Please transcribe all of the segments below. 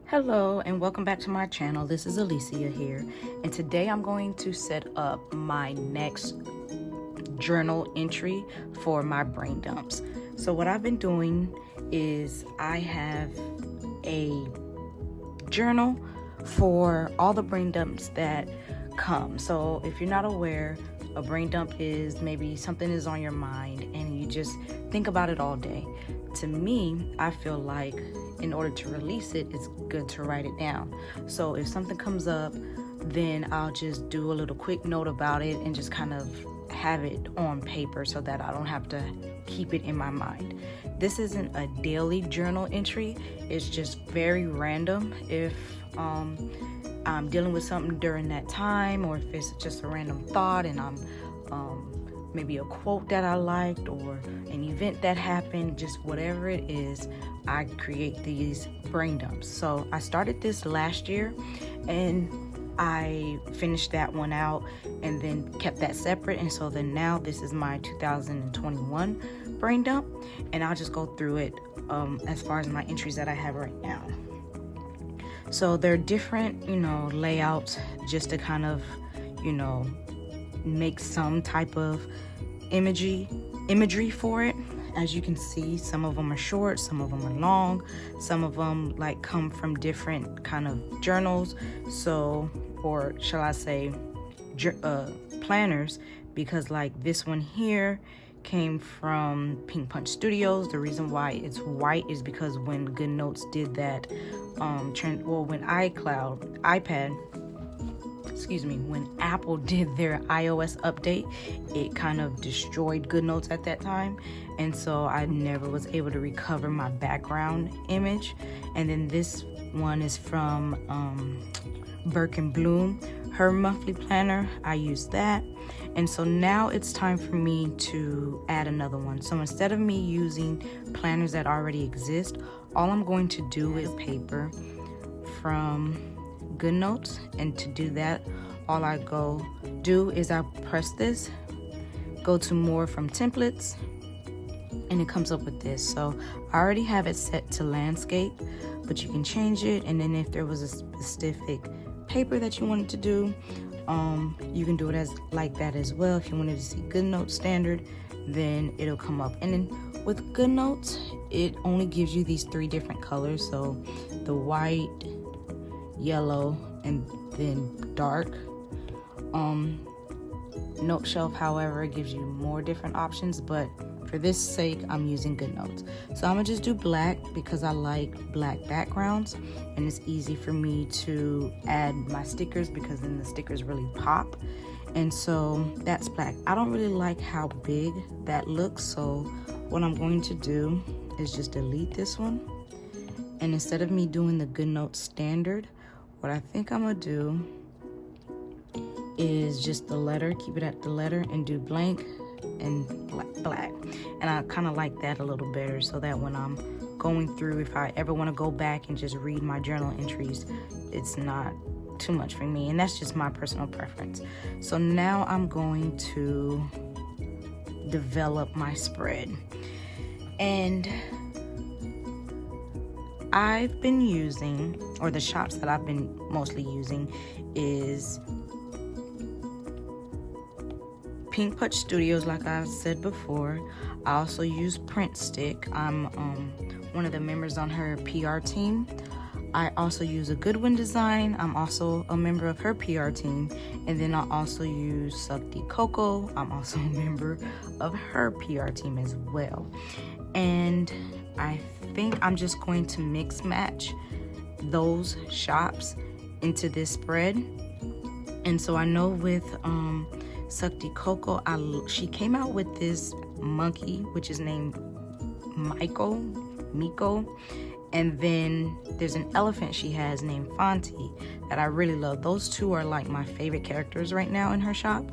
Hello and welcome back to my channel. This is Alicia here, and today I'm going to set up my next journal entry for my brain dumps. So what I've been doing is I have a journal for all the brain dumps that come. So if you're not aware, a brain dump is maybe something is on your mind and you just think about it all day. To me, I feel like in order to release it, it's good to write it down. So if something comes up, then I'll just do a little quick note about it and just kind of have it on paper so that I don't have to keep it in my mind. This isn't a daily journal entry. It's just very random. If I'm dealing with something during that time, or if it's just a random thought and I'm maybe a quote that I liked or an event that happened, just whatever it is, I create these brain dumps. So I started this last year and I finished that one out and then kept that separate. And so then now this is my 2021 brain dump, and I'll just go through it as far as my entries that I have right now. So they're different, layouts just to kind of, make some type of imagery for it. As you can see, some of them are short, some of them are long, some of them come from different kind of journals, or shall I say planners, because like this one here came from Pink Punch Studios. The reason why it's white is because when Good Notes did that when Apple did their iOS update, it kind of destroyed Good Notes at that time, and so I never was able to recover my background image. And then this one is from Birkin Bloom, her monthly planner. I use that. And so now it's time for me to add another one. So instead of me using planners that already exist, all I'm going to do is paper from Good Notes. And to do that, all I do is I press this, go to more from templates, and it comes up with this. So I already have it set to landscape, but you can change it. And then if there was a specific paper that you wanted to do, you can do it as like that as well. If you wanted to see Good Notes standard, then it'll come up. And then with Good Notes, it only gives you these 3 different colors. So the white, yellow, and then dark. Note Shelf, however, gives you more different options, but for this sake, I'm using Good Notes. So I'm gonna just do black because I like black backgrounds, and it's easy for me to add my stickers because then the stickers really pop. And so that's black. I don't really like how big that looks, so what I'm going to do is just delete this one. And instead of me doing the Good Notes standard, what I think I'm gonna do is just the letter, keep it at the letter, and do blank and black. And I kind of like that a little better, so that when I'm going through, if I ever want to go back and just read my journal entries, it's not too much for me. And that's just my personal preference. So now I'm going to develop my spread. And I've been using, or the shops that I've been mostly using, is Pink Punch Studios, like I said before. I also use Print Stick. I'm one of the members on her PR team. I also use a Goodwin Design. I'm also a member of her PR team. And then I also use xoxo. I'm also a member of her PR team as well. And I think I'm just going to mix match those shops into this spread. And so I know with xoxo, she came out with this monkey, which is named Miko, and then there's an elephant she has named Fonty that I really love. Those two are like my favorite characters right now in her shop,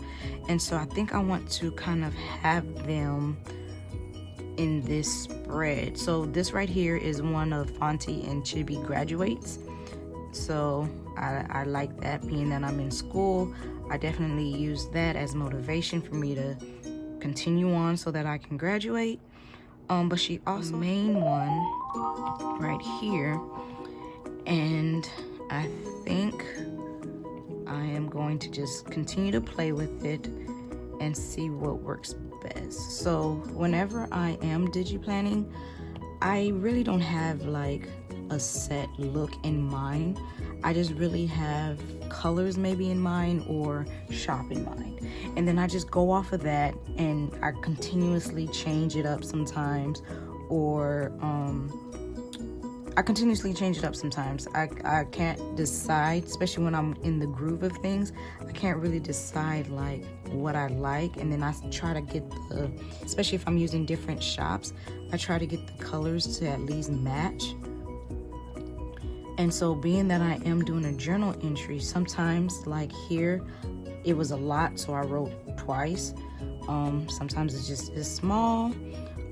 and so I think I want to kind of have them in this spread. So this right here is one of Fonty and Chibi graduates, so I like that. Being that I'm in school, I definitely use that as motivation for me to continue on so that I can graduate. But she also main one right here And I think I am going to just continue to play with it and see what works best. So whenever I am digiplanning, I really don't have like a set look in mind. I just really have colors maybe in mind or shop in mind. And then I just go off of that and I continuously change it up sometimes, or I can't decide, especially when I'm in the groove of things. I can't really decide like what I like, and then I try to get especially if I'm using different shops, I try to get the colors to at least match. And so being that I am doing a journal entry, sometimes like here, it was a lot, so I wrote twice. Sometimes it's just as small,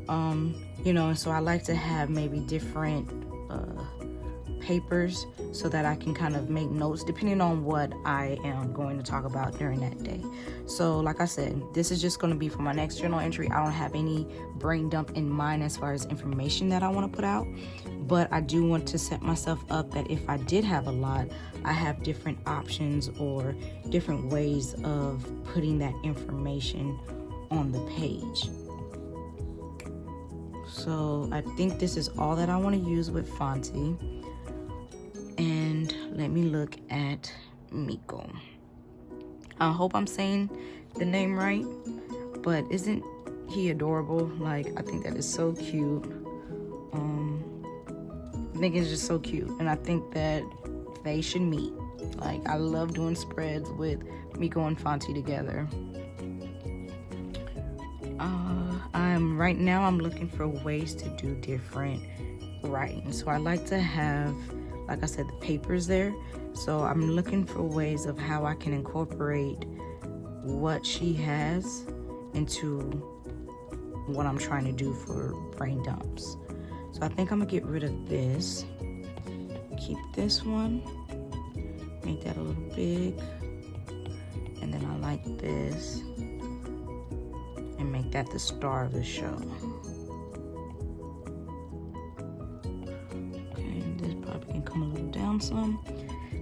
and so I like to have maybe different papers so that I can kind of make notes depending on what I am going to talk about during that day. So like I said, this is just going to be for my next journal entry. I don't have any brain dump in mind as far as information that I want to put out, but I do want to set myself up that if I did have a lot, I have different options or different ways of putting that information on the page. So I think this is all that I want to use with Fonte. And let me look at Miko. I hope I'm saying the name right, but isn't he adorable? Like, I think that is so cute. I think it's just so cute, and I think that they should meet. Like, I love doing spreads with Miko and Fonte together. Right now I'm looking for ways to do different writing. So I like to have, like I said, the papers there. So I'm looking for ways of how I can incorporate what she has into what I'm trying to do for brain dumps. So I think I'm gonna get rid of this. Keep this one. Make that a little big. And then I like this. And make that the star of the show. Okay, this probably can come a little down some.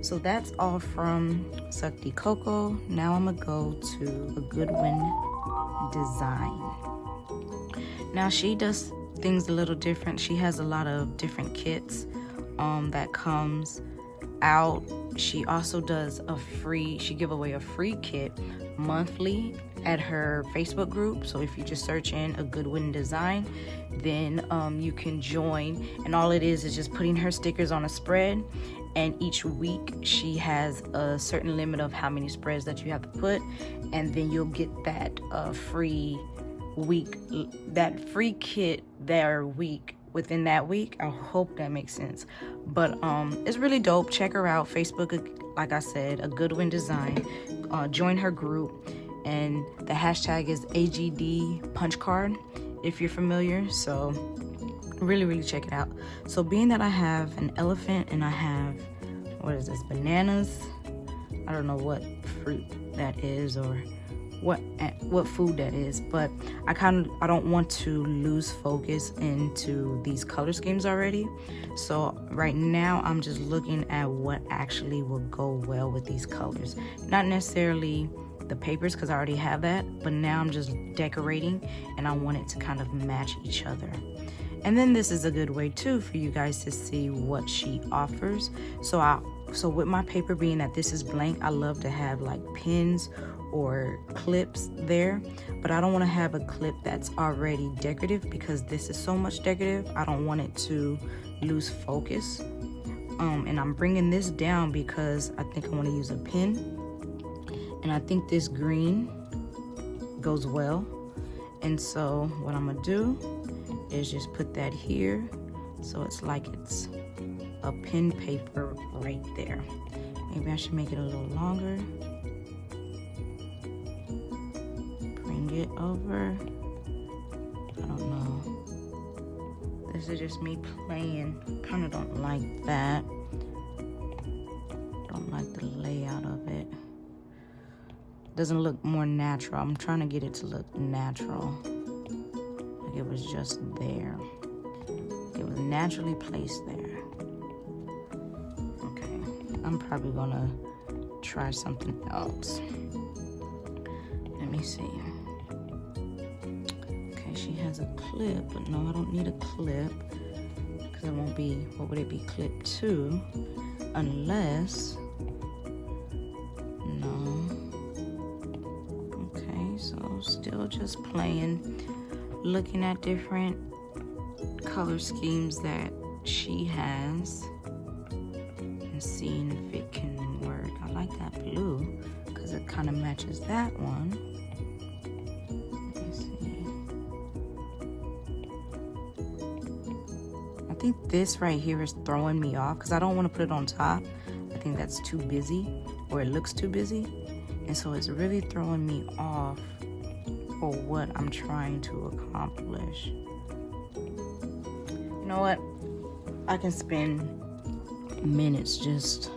So that's all from xoxo. Now I'm gonna go to a Goodwin design. Now she does things a little different. She has a lot of different kits that comes out. She also does she give away a free kit monthly at her Facebook group. So if you just search in a Goodwin design, then you can join, and all it is just putting her stickers on a spread, and each week she has a certain limit of how many spreads that you have to put, and then you'll get that free kit their week within that week. I hope that makes sense, but it's really dope. Check her out. Facebook, like I said, a Goodwin design. Join her group, and the hashtag is AGD punch card if you're familiar. So really check it out. So being that I have an elephant and I have, what is this, bananas, I don't know what fruit that is or what food that is, but I don't want to lose focus into these color schemes already. So right now I'm just looking at what actually will go well with these colors, not necessarily the papers because I already have that, but now I'm just decorating and I want it to kind of match each other. And then this is a good way too for you guys to see what she offers. So with my paper being that this is blank, I love to have like pins or clips there, but I don't want to have a clip that's already decorative because this is so much decorative. I don't want it to lose focus. And I'm bringing this down because I think I want to use a pin, and I think this green goes well. And so what I'm gonna do is just put that here so it's like it's a pin paper right there. Maybe I should make it a little longer. Bring it over. I don't know. This is just me playing. Kind of don't like that. Don't like the layout of it. Doesn't look more natural. I'm trying to get it to look natural. Like it was just there. It was naturally placed there. I'm probably gonna try something else. Let me see. Okay, she has a clip, but no, I don't need a clip because it won't be, what would it be clipped to? Unless, no. Okay, so still just playing, looking at different color schemes that she has and seeing if it can work. I like that blue because it kind of matches that one. Let me see. I think this right here is throwing me off because I don't want to put it on top. I think that's too busy, or it looks too busy, and so it's really throwing me off for what I'm trying to accomplish. You know what? I can spend minutes just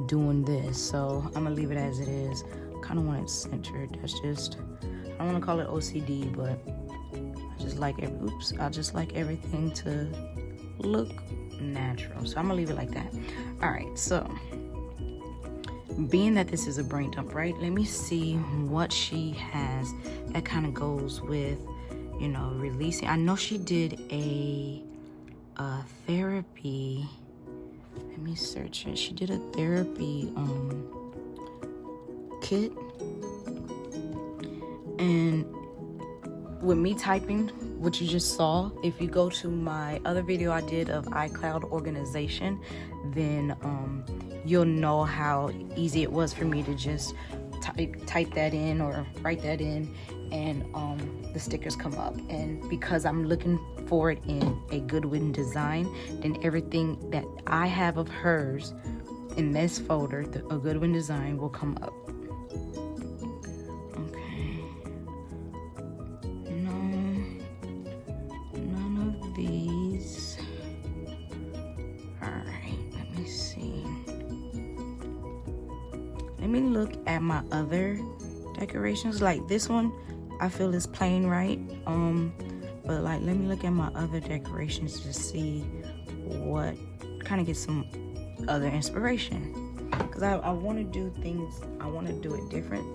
doing this, so I'm gonna leave it as it is. Kind of want it centered. That's just, I don't want to call it OCD, but I just like I just like everything to look natural, so I'm gonna leave it like that. All right, so being that this is a brain dump, right, let me see what she has that kind of goes with, you know, releasing. I know she did a therapy. Let me search it. She did a therapy kit, and with me typing what you just saw, if you go to my other video I did of iCloud organization, then you'll know how easy it was for me to just type that in or write that in, and the stickers come up. And because I'm looking for it in a Goodwin design, then everything that I have of hers in this folder, a Goodwin design, will come up. Okay. No, none of these. All right, let me see. Let me look at my other decorations. Like this one, I feel is plain, right? But like, let me look at my other decorations to see what kind of get some other inspiration. Because I want to do things, I want to do it different.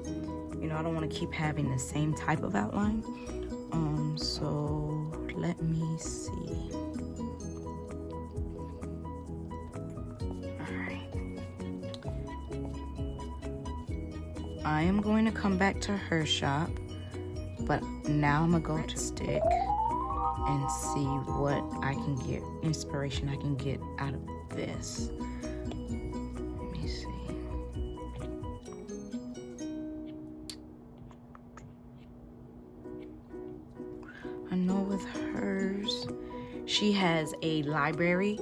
You know, I don't want to keep having the same type of outline. So let me see. All right. I am going to come back to her shop, but now I'm gonna go to stick and see what I can get, inspiration I can get out of this. Let me see. I know with hers, she has a library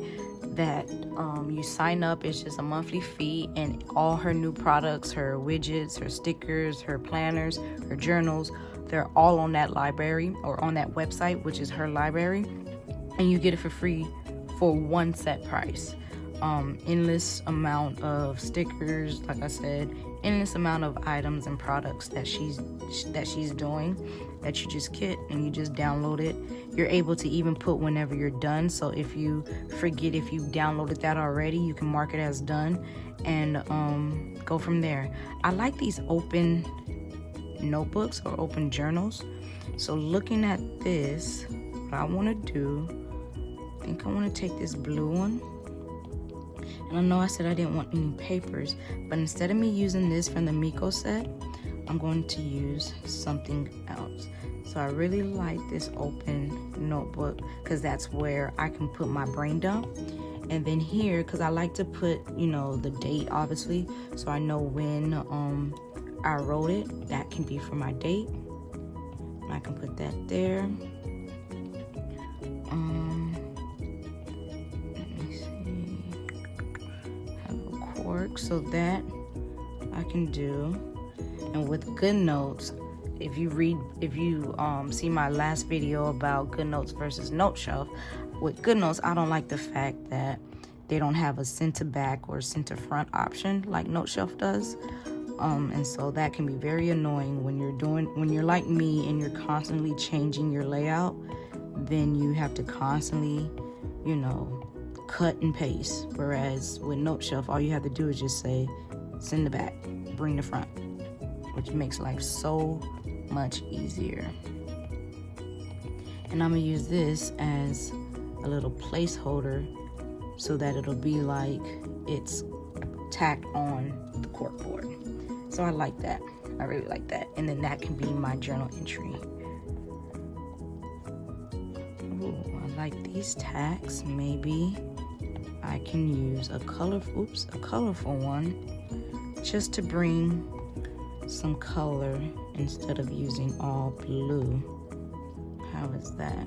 that you sign up. It's just a monthly fee, and all her new products, her widgets, her stickers, her planners, her journals, they're all on that library or on that website, which is her library, and you get it for free for one set price. Endless amount of stickers, like I said, endless amount of items and products that she's doing, that you just get and you just download it. You're able to even put whenever you're done, so if you forget, if you downloaded that already, you can mark it as done and go from there. I like these open notebooks or open journals. So looking at this, what I want to do, I think I want to take this blue one, and I know I said I didn't want any papers, but instead of me using this from the Miko set, I'm going to use something else. So I really like this open notebook because that's where I can put my brain dump. And then here, because I like to put, you know, the date, obviously, so I know when I wrote it. That can be for my date. I can put that there. Let me see. Have a cork, so that I can do. And with GoodNotes, if you see my last video about GoodNotes versus NoteShelf, with GoodNotes, I don't like the fact that they don't have a center back or center front option like NoteShelf does. And so that can be very annoying when you're like me and you're constantly changing your layout. Then you have to constantly, you know, cut and paste. Whereas with Note Shelf, all you have to do is just say, send the back, bring the front, which makes life so much easier. And I'm gonna use this as a little placeholder so that it'll be like it's tacked on the corkboard. So I like that. I really like that. And then that can be my journal entry. Ooh, I like these tacks. Maybe I can use a colorful one just to bring some color instead of using all blue. How is that?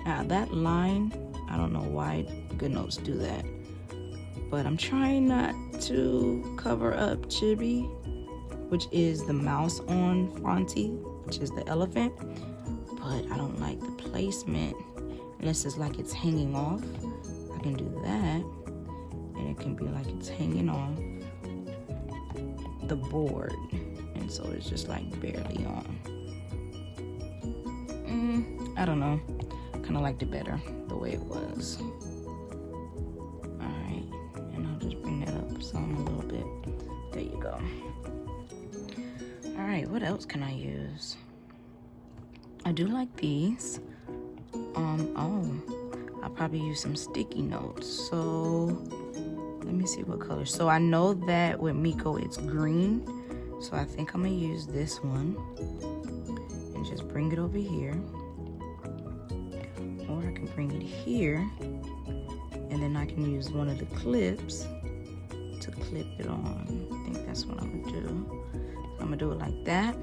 Now that line, I don't know why GoodNotes do that, but I'm trying not to cover up Chibi, which is the mouse on Fonty, which is the elephant, but I don't like the placement unless it's like it's hanging off. I can do that, and it can be like it's hanging off the board, and so it's just like barely on. I don't know, kind of liked it better the way it was. Alright, and I'll just bring that up some a little bit. There you go. Alright, what else can I use? I do like these. I'll probably use some sticky notes. So let me see what color. So I know that with Miko it's green, so I think I'm gonna use this one and just bring it over here, or I can bring it here, and then I can use one of the clips to clip it on. I think that's what I'm gonna do. So I'm gonna do it like that,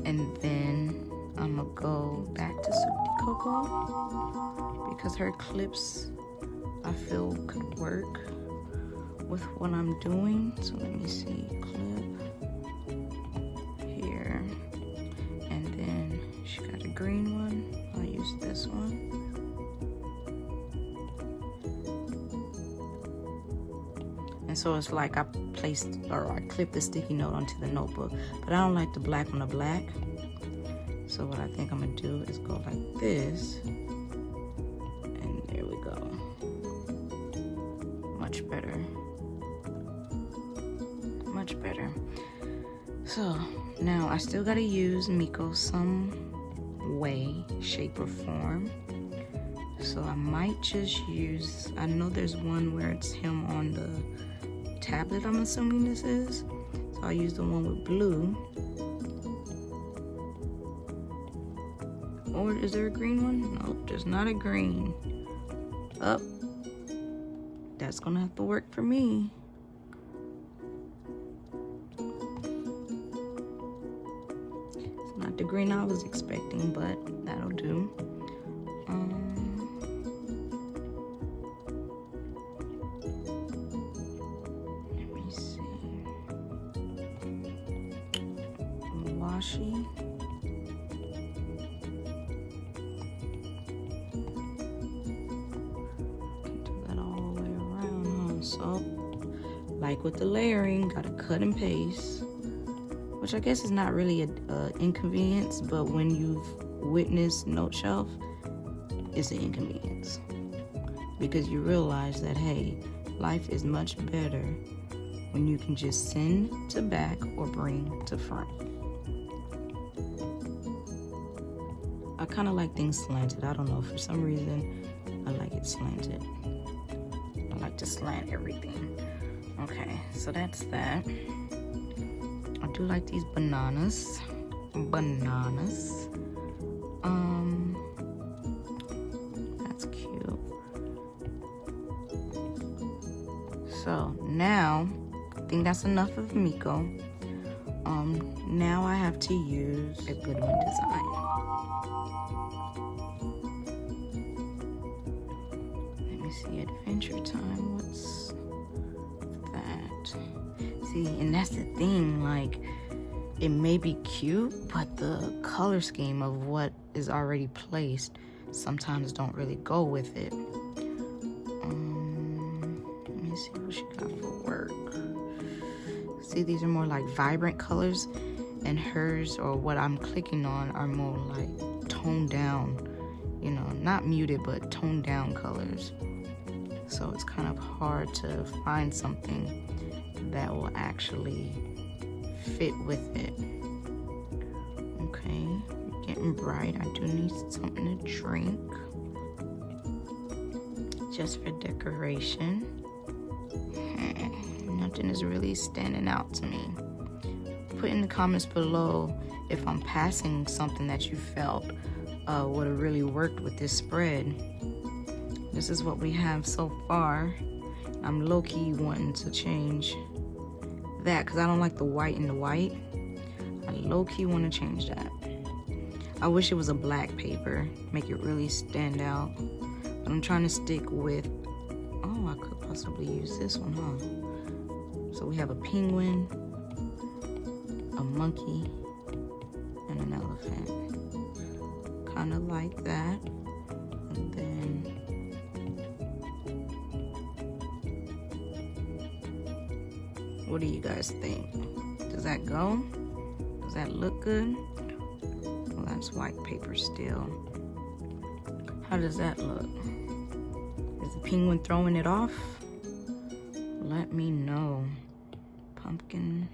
and then I'm gonna go back to xoxo because her clips I feel could work with what I'm doing. So let me see, clip here, and then she got a green one. I'll use this one. And so it's like I clipped the sticky note onto the notebook, but I don't like the black on the black. So what I think I'm gonna do is go like this, and there we go. Much better. Much better. So now I still gotta use Miko some way, shape, or form. So I might just use, I know there's one where it's him on the tablet, I'm assuming this is. So I'll use the one with blue. Or is there a green one? Nope, there's not a green. Oh, that's gonna have to work for me. It's not the green I was expecting, but that'll do. Let me see. Washi. So, like with the layering, gotta cut and paste, which I guess is not really an inconvenience, but when you've witnessed Note Shelf, it's an inconvenience because you realize that, hey, life is much better when you can just send to back or bring to front. I kind of like things slanted. I don't know, for some reason I like it slanted. I like to slant everything. Okay, so that's that. I do like these bananas. That's cute. So now I think that's enough of Miko. Now I have to use a Goodwin design. See, Adventure Time, what's that? See, and that's the thing, like, it may be cute, but the color scheme of what is already placed sometimes don't really go with it. Let me see what she got for work. See, these are more like vibrant colors, and hers, or what I'm clicking on, are more like toned down, you know, not muted, but toned down colors. So it's kind of hard to find something that will actually fit with it. Okay, getting bright. I do need something to drink, just for decoration. Nothing is really standing out to me. Put in the comments below if I'm passing something that you felt would have really worked with this spread. This is what we have so far. I'm low-key wanting to change that because I don't like the white in the white. I low-key want to change that. I wish it was a black paper, make it really stand out. But I'm trying to stick with, oh, I could possibly use this one, huh? So we have a penguin, a monkey, and an elephant. Kind of like that. And then what do you guys think? Does that go? Does that look good? Well, that's white paper still. How does that look? Is the penguin throwing it off? Let me know. Pumpkin.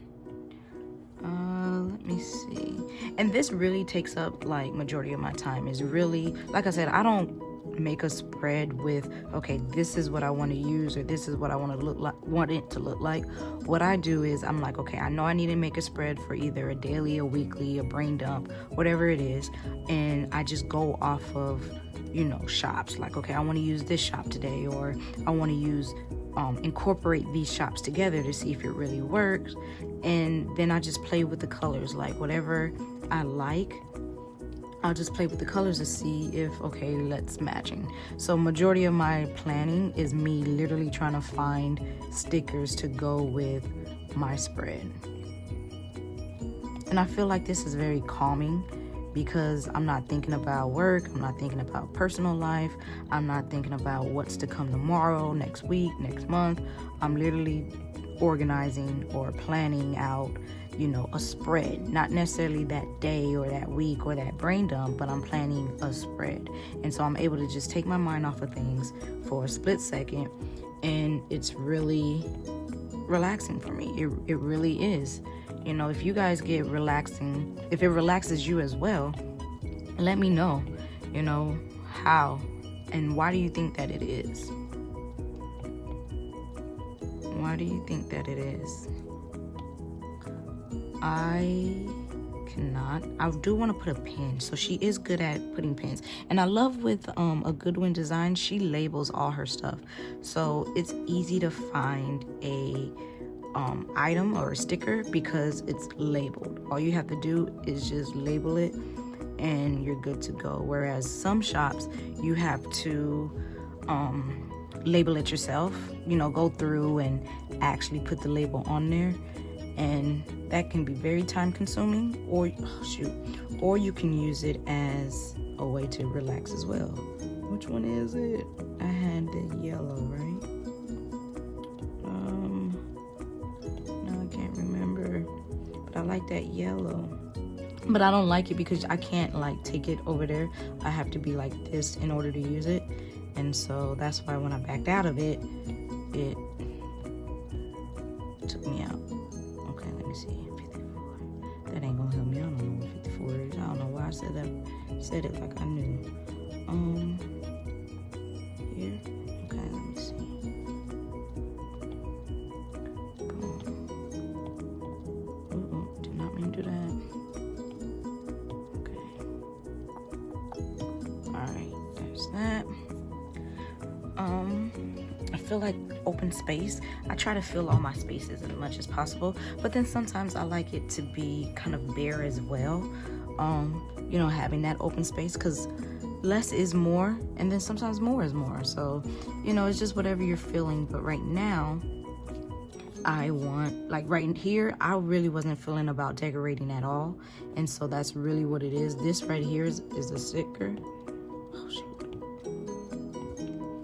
Let me see. And this really takes up like majority of my time. Is really, like I said, I don't make a spread with, okay, this is what I want to use, or this is what I want it to look like. What I do is I'm like, okay, I know I need to make a spread for either a daily, a weekly, a brain dump, whatever it is, and I just go off of, you know, shops. Like, okay, I want to use this shop today, or I want to use incorporate these shops together to see if it really works. And then I just play with the colors, like whatever I like, I'll just play with the colors to see if, okay, let's matching. So majority of my planning is me literally trying to find stickers to go with my spread. And I feel like this is very calming because I'm not thinking about work, I'm not thinking about personal life, I'm not thinking about what's to come tomorrow, next week, next month. I'm literally organizing or planning out, you know, a spread, not necessarily that day or that week or that brain dump, but I'm planning a spread. And so I'm able to just take my mind off of things for a split second, and it's really relaxing for me. It really is. You know, if you guys get relaxing, if it relaxes you as well, let me know, you know, how and why do you think that it is? Why do you think that it is? I cannot. I do want to put a pin. So she is good at putting pins. And I love with a Goodwin Design, she labels all her stuff. So it's easy to find a item or a sticker because it's labeled. All you have to do is just label it and you're good to go. Whereas some shops, you have to label it yourself, you know, go through and actually put the label on there, and that can be very time consuming, or you can use it as a way to relax as well. Which one is it? I had the yellow, right? No, I can't remember, but I like that yellow. But I don't like it because I can't like take it over there. I have to be like this in order to use it. And so that's why when I backed out of it, it took me out. Okay, let me see. 54. That ain't gonna help me. I don't know what 54 is. I don't know why I said it like I knew. Here. Okay, let me see. Did not mean to do that. Okay. Alright, there's that. I feel like open space, I try to fill all my spaces as much as possible, but then sometimes I like it to be kind of bare as well. You know, having that open space, because less is more, and then sometimes more is more. So, you know, it's just whatever you're feeling. But right now, I want, like right here, I really wasn't feeling about decorating at all. And so that's really what it is. This right here is a sticker. Oh, shoot.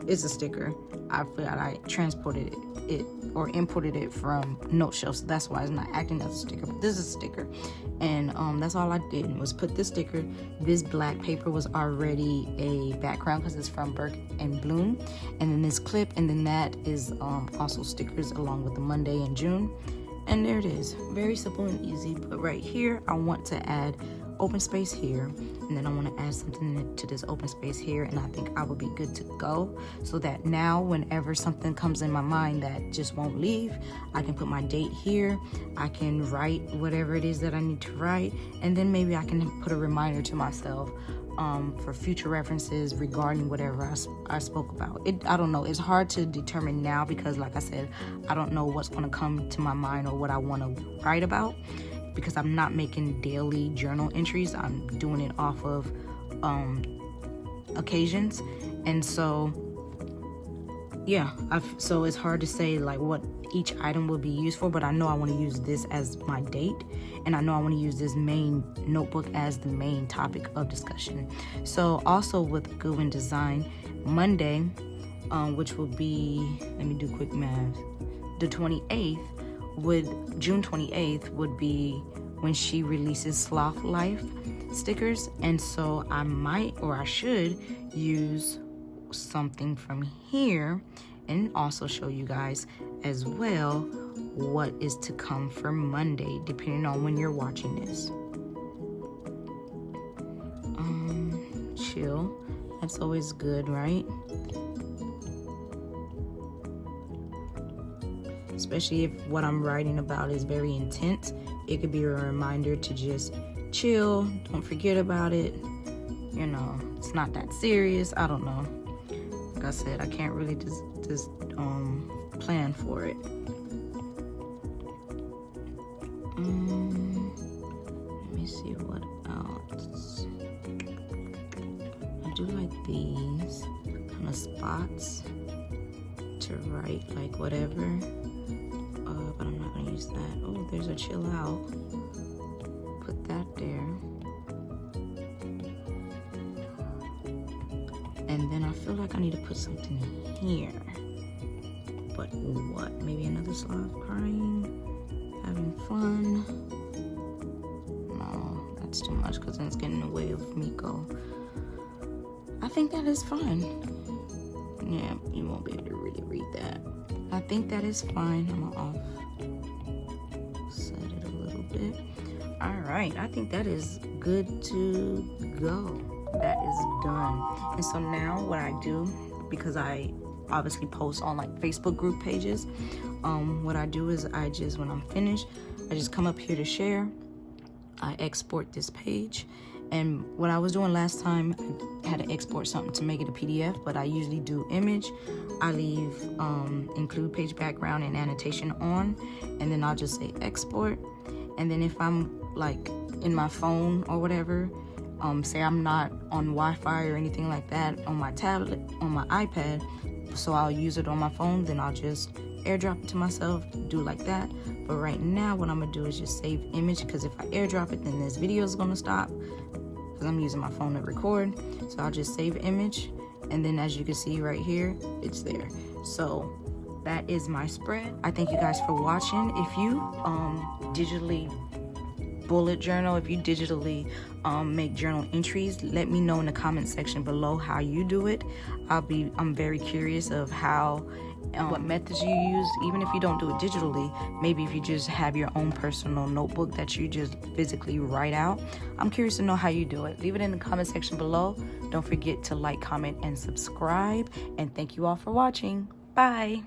It's a sticker. I forgot I transported it or imported it from xoxo, so that's why it's not acting as a sticker, but this is a sticker. And that's all I did was put this sticker. This black paper was already a background because it's from Burke and Bloom, and then this clip, and then that is also stickers along with the Monday in June. And there it is, very simple and easy. But right here I want to add open space here, and then I want to add something to this open space here, and I think I will be good to go, so that now whenever something comes in my mind that just won't leave, I can put my date here, I can write whatever it is that I need to write, and then maybe I can put a reminder to myself for future references regarding whatever I spoke about. I don't know, it's hard to determine now because like I said, I don't know what's going to come to my mind or what I want to write about, because I'm not making daily journal entries. I'm doing it off of occasions. And so yeah, so it's hard to say like what each item will be used for, but I know I want to use this as my date, and I know I want to use this main notebook as the main topic of discussion. So also with Goodwin Design, Monday, which will be, let me do quick math, the 28th, June 28th would be when she releases Sloth Life stickers. And so I might, or I should, use something from here and also show you guys as well what is to come for Monday, depending on when you're watching this. Chill, that's always good, right? Especially if what I'm writing about is very intense, it could be a reminder to just chill, don't forget about it. You know, it's not that serious. I don't know. Like I said, I can't really just plan for it. Let me see what else. I do like these kind of spots to write like whatever. But I'm not gonna use that. Oh, there's a chill out. Put that there. And then I feel like I need to put something here. But what? Maybe another sloth crying, having fun. No, that's too much because then it's getting in the way of Miko. I think that is fine. Yeah, you won't be able to really read that. I think that is fine. I'm gonna offset it a little bit. All right, I think that is good to go. That is done. And so now what I do, because I obviously post on like Facebook group pages, what I do is I just, when I'm finished, I just come up here to share. I export this page. And what I was doing last time, I had to export something to make it a PDF, but I usually do image. I leave include page background and annotation on, and then I'll just say export. And then if I'm like in my phone or whatever, say I'm not on Wi-Fi or anything like that on my tablet, on my iPad, so I'll use it on my phone, then I'll just airdrop it to myself, do like that. But right now what I'm gonna do is just save image, because if I airdrop it, then this video is gonna stop because I'm using my phone to record. So I'll just save image, and then as you can see right here, it's there. So that is my spread. I thank you guys for watching. If you digitally bullet journal, if you digitally make journal entries, let me know in the comment section below how you do it. I'm very curious of how what methods you use, even if you don't do it digitally. Maybe if you just have your own personal notebook that you just physically write out. I'm curious to know how you do it. Leave it in the comment section below. Don't forget to like, comment, and subscribe. And thank you all for watching. Bye.